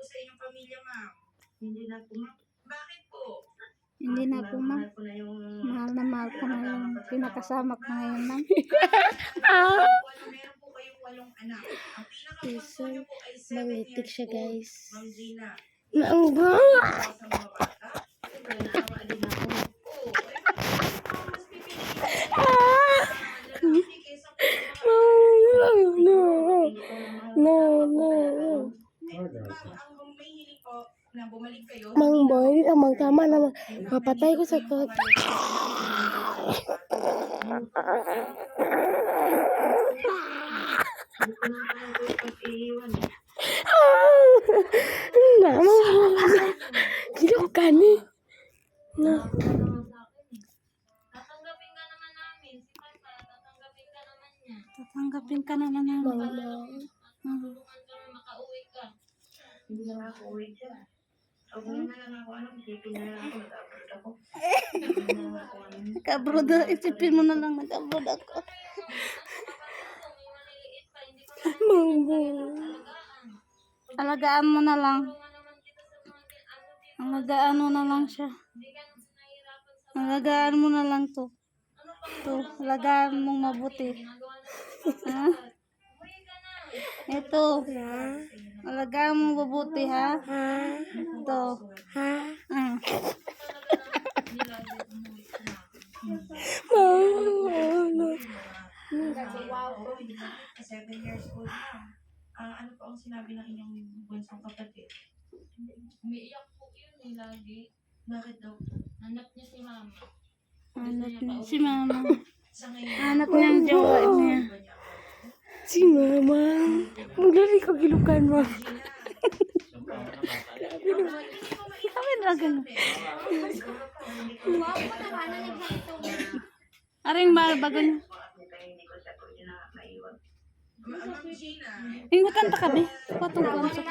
sa inyong pamilya, ma'am? Hindi na po, ma'am. Bakit po? Hindi na po, ma'am. Mahal na mahal ko na yung pinakasama ko ngayon, ma'am. Meron po kayong 8 anak. Ang pinakabunso niyo po ay 7 Malitik years siya, old. guys. Ma'am Gina. Naungga! Sa mga bata. Siyempre, naawa din ako. Oo. Mas pipili kaysa po sa mga No. ma'am, ang may hiling po na bumalik kayo. Mang boy, ang magtama na mapatay ko sa kot. Nama, gila ko kani. Na. Tatanggapin ka naman namin. Si Papa, tatanggapin ka naman niya. Tatanggapin ka naman namin. Tulungan ka na makauwi ka. Hindi na ako uwi dyan. Huwag mo na lang ako, isipin na lang ako, nag-abroad ako. Nag-abroad, isipin mo na lang nag-abroad ako. May maliliit pa, hindi pa naman Mambo. alagaan. Alagaan mo na lang. Tulungan naman kita sa mga dito. Alagaan mo na lang siya. Hindi ka nahihirapan sa Alagaan mo na lang to. ano pang To, alagaan mong mabuti. ginagawa natin. Ha? Umuwi ka na. Ito. Alagaan mong mabuti, ha? Ito. Ha? Wow. 7 years old na. Ano po ang sinabi ng inyong bunsong kapatid? Umiiyak po yun lagi. Bakit daw? Hanap niya si mama. Hanap niya si mama. Sa ngayon, Hanap niya ang jowa niya. Si mama. Maglari ka gilukan mo. Kami na ganun. Aring bago niya. Ma'am Gina. Ingutan ta ka, be. Patong ko sa